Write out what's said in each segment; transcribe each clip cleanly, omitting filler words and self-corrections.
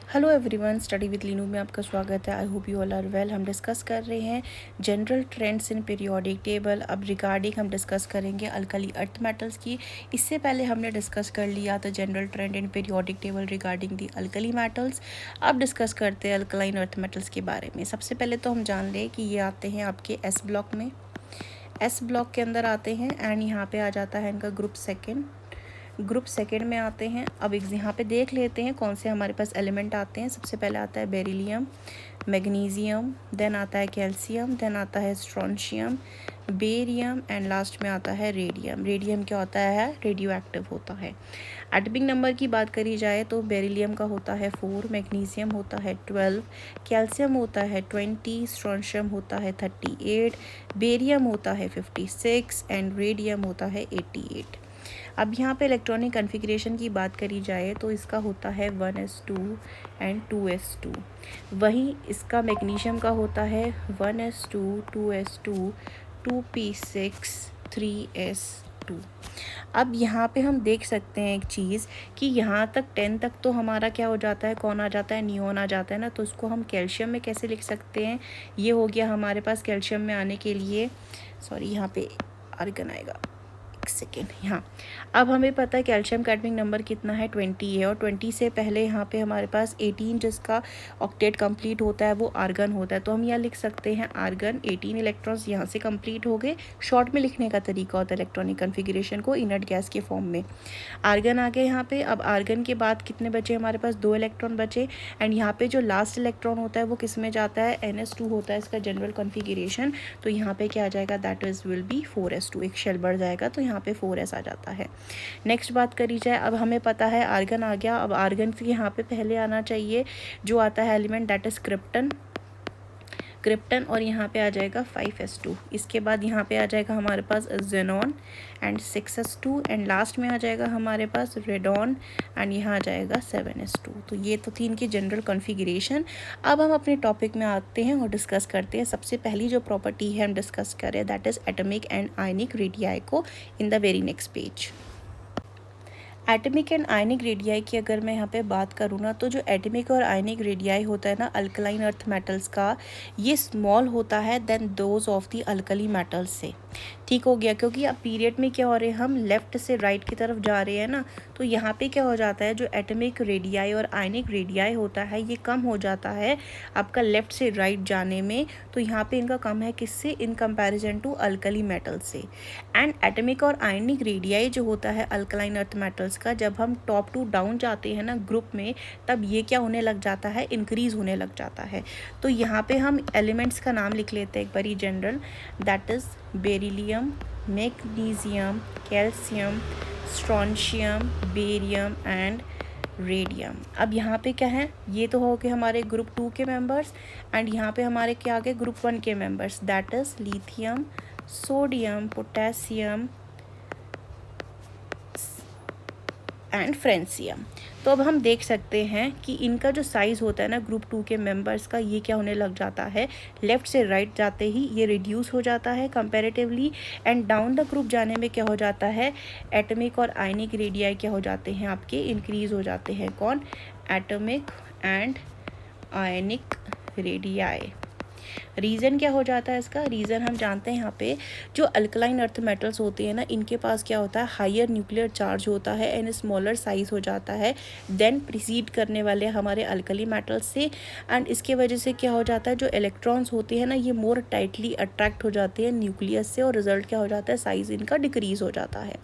Hello everyone, study with Leenu में आपका स्वागत है। I hope you all are well. हम डिस्कस कर रहे हैं general trends in periodic table. अब रिगार्डिंग हम डिस्कस करेंगे अल्कली अर्थ मेटल्स की। इससे पहले हमने डिस्कस कर लिया था general trend in periodic table regarding the alkali metals. अब डिस्कस करते हैं अल्कलाइन अर्थ मेटल्स के बारे में। सबसे पहले तो हम जान लें कि ये आते हैं आपके एस ब्लॉक में, एस ब्लॉक के अंदर आते हैं एंड यहाँ पे आ जाता है इनका ग्रुप सेकेंड में आते हैं। अब यहाँ पे देख लेते हैं कौन से हमारे पास एलिमेंट आते हैं। सबसे पहले आता है बेरिलियम, मैग्नीशियम, देन आता है कैल्शियम, देन आता है स्ट्रोंशियम, बेरियम एंड लास्ट में आता है रेडियम। रेडियम क्या होता है? रेडियो एक्टिव होता है। एटॉमिक नंबर की बात करी जाए तो बेरिलियम का होता है 4, मैग्नीशियम होता है 12, कैल्शियम होता है 20, स्ट्रोंशियम होता है 38, बेरियम होता है 56 एंड रेडियम होता है 88। अब यहाँ पे इलेक्ट्रॉनिक कॉन्फ़िगरेशन की बात करी जाए तो इसका होता है 1s2 एंड 2s2। वहीं इसका मैग्नीशियम का होता है 1s2, 2s2, 2p6, 3s2। अब यहाँ पे हम देख सकते हैं एक चीज़ कि यहाँ तक 10 तक तो हमारा क्या हो जाता है, कौन आ जाता है? नियॉन आ जाता है ना। तो इसको हम कैल्शियम में कैसे लिख सकते हैं? ये हो गया हमारे पास कैल्शियम में आने के लिए, सॉरी यहाँ पे आर्गन आएगा, सेकेंड। यहाँ अब हमें पता है कैल्शियम का एटॉमिक नंबर कितना है, 20 है। और 20 से पहले यहाँ पे हमारे पास 18 जिसका ऑक्टेट कंप्लीट होता है वो आर्गन होता है। तो हम यहाँ लिख सकते हैं आर्गन, 18 इलेक्ट्रॉन्स यहाँ से कंप्लीट हो गए। शॉर्ट में लिखने का तरीका होता है इलेक्ट्रॉनिक कन्फिग्रेशन को इनर्ट गैस के फॉर्म में। आर्गन आ गए यहाँ पे। अब आर्गन के बाद कितने बचे हमारे पास? 2 इलेक्ट्रॉन बचे एंड यहाँ पे जो लास्ट इलेक्ट्रॉन होता है वो किस में जाता है? NS2 होता है इसका जनरल कॉन्फ़िगरेशन। तो यहाँ पे क्या आ जाएगा? That is will be 4s2। एक शेल बढ़ जाएगा तो यहाँ पे 4s आ जाता है। नेक्स्ट बात करी जाए, अब हमें पता है आर्गन आ गया। अब आर्गन के यहाँ पे पहले आना चाहिए जो आता है एलिमेंट, दैट इज क्रिप्टन और यहाँ पे आ जाएगा 5s2। इसके बाद यहाँ पे आ जाएगा हमारे पास xenon and 6s2 and last में आ जाएगा हमारे पास रेडॉन एंड यहाँ आ जाएगा 7s2। तो ये तो थी इनकी जनरल कॉन्फ़िगरेशन। अब हम अपने टॉपिक में आते हैं और डिस्कस करते हैं। सबसे पहली जो प्रॉपर्टी है हम डिस्कस करें that is atomic and ionic radii को in the very next page. Atomic and ionic radii की अगर मैं यहाँ पे बात करूँ ना, तो जो एटमिक और आयनिक रेडियाई होता है ना अल्कलाइन अर्थ मेटल्स का, ये स्मॉल होता है than those of the alkali metals से। ठीक हो गया, क्योंकि अब पीरियड में क्या हो रहे हैं, हम लेफ़्ट से राइट की तरफ जा रहे हैं ना। तो यहाँ पे क्या हो जाता है, जो एटमिक रेडियाई और आयनिक रेडियाई होता है ये कम हो जाता है आपका लेफ़्ट से राइट जाने में। तो यहाँ पे इनका कम है किससे? In comparison to alkali metal से। एंड एटमिक और आयनिक रेडियाई जो होता है अल्कलाइन अर्थ मेटल्स का, जब हम टॉप टू डाउन जाते हैं ना ग्रुप में, तब ये क्या होने लग जाता है? इंक्रीज होने लग जाता है। तो यहाँ पे हम एलिमेंट्स का नाम लिख लेते हैं एक बारी general, that is beryllium, magnesium, calcium, strontium, barium and radium. अब यहाँ पे क्या है, ये तो हो गए हमारे ग्रुप 2 के मेंबर्स एंड यहाँ पे हमारे क्या आ गए? ग्रुप 1 के members, that is lithium, sodium, potassium and francium. तो अब हम देख सकते हैं कि इनका जो साइज़ होता है ना ग्रुप 2 के मेंबर्स का, ये क्या होने लग जाता है? लेफ़्ट से राइट जाते ही ये रिड्यूस हो जाता है comparatively and down the group जाने में क्या हो जाता है? एटमिक और आयनिक रेडियाई क्या हो जाते हैं आपके? इंक्रीज़ हो जाते हैं। कौन? Atomic and ionic radii. Reason क्या हो जाता है इसका? रीज़न हम जानते हैं यहाँ पे जो अल्कलाइन अर्थ मेटल्स होते हैं ना, इनके पास क्या होता है? हायर न्यूक्लियर चार्ज होता है एंड स्मॉलर साइज़ हो जाता है देन प्रीसीड करने वाले हमारे अल्कली मेटल्स से। एंड इसके वजह से क्या हो जाता है, जो इलेक्ट्रॉन्स होते हैं ना ये मोर टाइटली अट्रैक्ट हो जाते हैं न्यूक्लियस से और रिजल्ट क्या हो जाता है? साइज़ इनका डिक्रीज़ हो जाता है।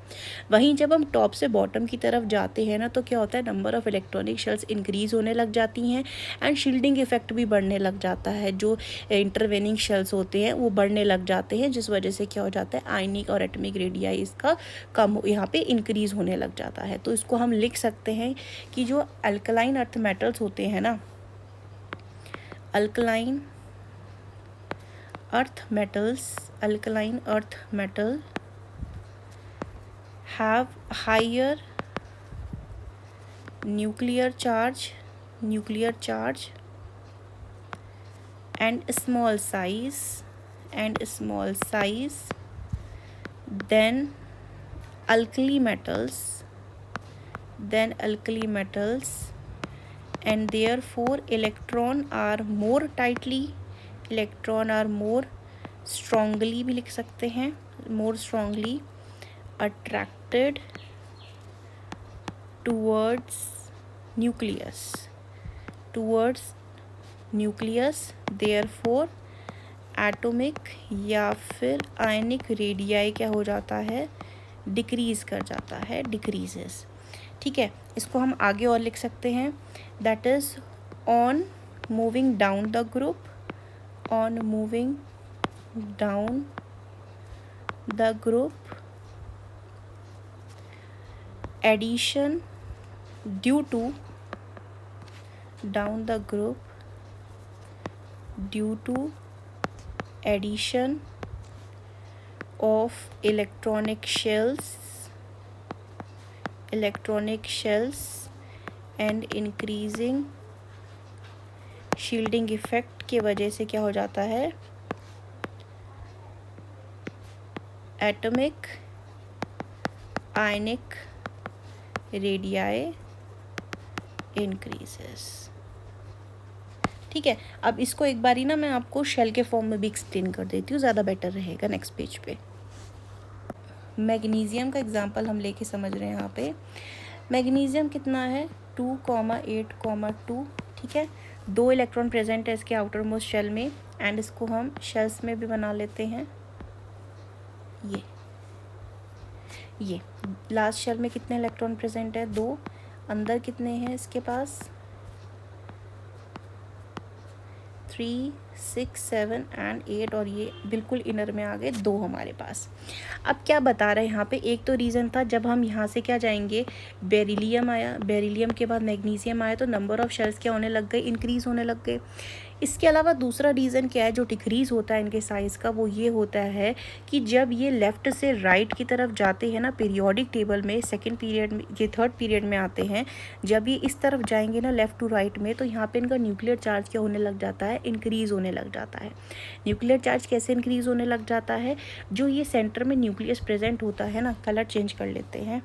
वहीं जब हम टॉप से बॉटम की तरफ जाते हैं ना, तो क्या होता है? Number of electronic shells increase होने लग जाती हैं एंड शील्डिंग इफेक्ट भी बढ़ने लग जाता है। जो इंटरवेनिंग शेल्स होते हैं वो बढ़ने लग जाते हैं, जिस वजह से क्या हो जाता है? आयनिक और एटमिक रेडियाई इसका कम यहाँ पे इंक्रीज़ होने लग जाता है। तो इसको हम लिख सकते हैं कि जो अल्कलाइन अर्थ मेटल्स होते हैं ना, alkaline earth metal have higher nuclear charge and small size than alkali metals and therefore electron are more strongly भी लिख सकते हैं, more strongly attracted towards nucleus, therefore atomic या फिर आयनिक रेडियाई क्या हो जाता है, डिक्रीज़ कर जाता है, डिक्रीजेस। ठीक है, इसको हम आगे और लिख सकते हैं, that is on moving down the group addition due to addition of electronic shells and increasing shielding effect के वजह से क्या हो जाता है, एटॉमिक आयनिक रेडियाई इंक्रीजेस। ठीक है, अब इसको एक बारी ना मैं आपको शेल के फॉर्म में भी एक्सप्लेन कर देती हूँ, ज़्यादा बेटर रहेगा। नेक्स्ट पेज पे मैग्नीशियम का एग्जांपल हम लेके समझ रहे हैं। यहाँ पे मैग्नीशियम कितना है, 2,8,2। ठीक है, 2 इलेक्ट्रॉन प्रेजेंट है इसके आउटर मोस्ट शेल में, एंड इसको हम शेल्स में भी बना लेते हैं। ये लास्ट शेल में कितने इलेक्ट्रॉन प्रेजेंट है, 2। अंदर कितने हैं इसके पास, 3, 6, 7 एंड 8, और ये बिल्कुल इनर में आ गए 2 हमारे पास। अब क्या बता रहे हैं यहाँ पे, एक तो रीज़न था जब हम यहाँ से क्या जाएंगे, बेरिलियम आया, बेरिलियम के बाद मैग्नीशियम आया, तो नंबर ऑफ शेल्स क्या होने लग गए, इंक्रीज़ होने लग गए। इसके अलावा दूसरा रीज़न क्या है जो डिक्रीज़ होता है इनके साइज़ का, वो ये होता है कि जब ये लेफ़्ट से राइट की तरफ जाते हैं ना पीरियोडिक टेबल में, सेकंड पीरियड में, ये थर्ड पीरियड में आते हैं, जब ये इस तरफ जाएंगे ना लेफ़्ट टू राइट में, तो यहाँ पे इनका न्यूक्लियर चार्ज क्या होने लग जाता है, इंक्रीज़ होने लग जाता है। न्यूक्लियर चार्ज कैसे इंक्रीज़ होने लग जाता है, जो ये सेंटर में न्यूक्लियस प्रेजेंट होता है ना, कलर चेंज कर लेते हैं,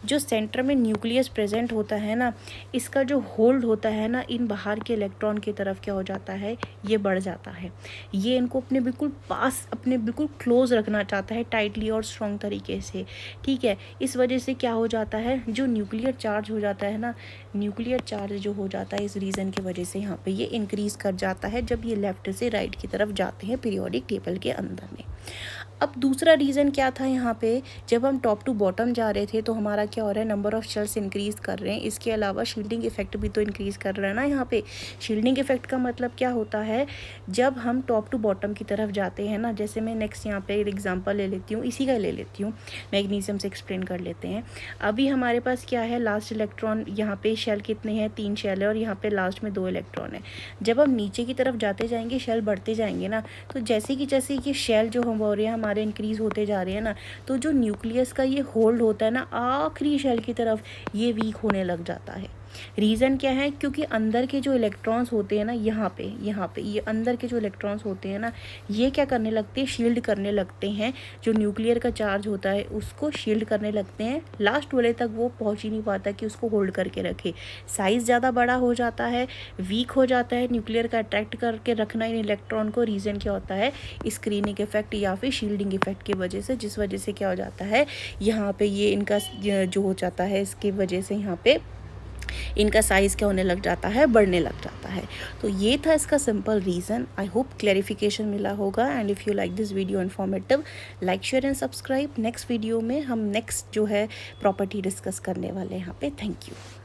जो सेंटर में न्यूक्लियस प्रेजेंट होता है ना, इसका जो होल्ड होता है ना इन बाहर के इलेक्ट्रॉन की तरफ क्या हो जाता है, ये बढ़ जाता है। ये इनको अपने बिल्कुल पास, अपने बिल्कुल क्लोज रखना चाहता है, टाइटली और स्ट्रॉन्ग तरीके से। ठीक है, इस वजह से क्या हो जाता है, जो न्यूक्लियर चार्ज हो जाता है ना, न्यूक्लियर चार्ज जो हो जाता है इस रीज़न की वजह से यहाँ पे ये इंक्रीज़ कर जाता है जब ये लेफ़्ट से राइट की तरफ जाते हैं पीरियोडिक टेबल के अंदर में। अब दूसरा रीज़न क्या था यहाँ पे, जब हम टॉप टू बॉटम जा रहे थे तो हमारा क्या हो रहा है, नंबर ऑफ शेल्स इंक्रीज़ कर रहे हैं। इसके अलावा शील्डिंग इफेक्ट भी तो इंक्रीज़ कर रहा है ना यहाँ पे। शील्डिंग इफेक्ट का मतलब क्या होता है, जब हम टॉप टू बॉटम की तरफ जाते हैं ना, जैसे मैं नेक्स्ट यहाँ पे एक एग्जांपल ले लेती हूँ, इसी का ले लेती हूँ, मैग्नीशियम से एक्सप्लेन कर लेते हैं। अभी हमारे पास क्या है, लास्ट इलेक्ट्रॉन, यहाँ पे शेल कितने हैं, 3 शेल है, और यहाँ पे लास्ट में 2 इलेक्ट्रॉन है। जब हम नीचे की तरफ जाते जाएंगे, शेल बढ़ते जाएंगे ना, तो जैसे कि शेल जो हम हो रहे हैं हमारे इंक्रीज़ होते जा रहे हैं ना, तो जो न्यूक्लियस का ये होल्ड होता है ना आखिरी शेल की तरफ, ये वीक होने लग जाता है। रीज़न क्या है, क्योंकि अंदर के जो इलेक्ट्रॉन्स होते हैं ना, यहाँ पे ये अंदर के जो इलेक्ट्रॉन्स होते हैं ना, ये क्या करने लगते हैं, शील्ड करने लगते हैं। जो न्यूक्लियर का चार्ज होता है उसको शील्ड करने लगते हैं, लास्ट वाले तक वो पहुँच ही नहीं पाता कि उसको होल्ड करके रखे। साइज़ ज़्यादा बड़ा हो जाता है, वीक हो जाता है न्यूक्लियर का अट्रैक्ट करके रखना इन इलेक्ट्रॉन को। रीज़न क्या होता है, स्क्रीनिंग इफेक्ट या फिर शील्डिंग इफेक्ट की वजह से, जिस वजह से क्या हो जाता है, यहाँ पे ये इनका जो हो जाता है, इसकी वजह से यहाँ पे इनका साइज़ क्या होने लग जाता है, बढ़ने लग जाता है। तो ये था इसका simple reason. I hope clarification मिला होगा। And if you like this video informative, like share and subscribe. Next video में हम नेक्स्ट जो है प्रॉपर्टी डिस्कस करने वाले हैं यहाँ पे। Thank you.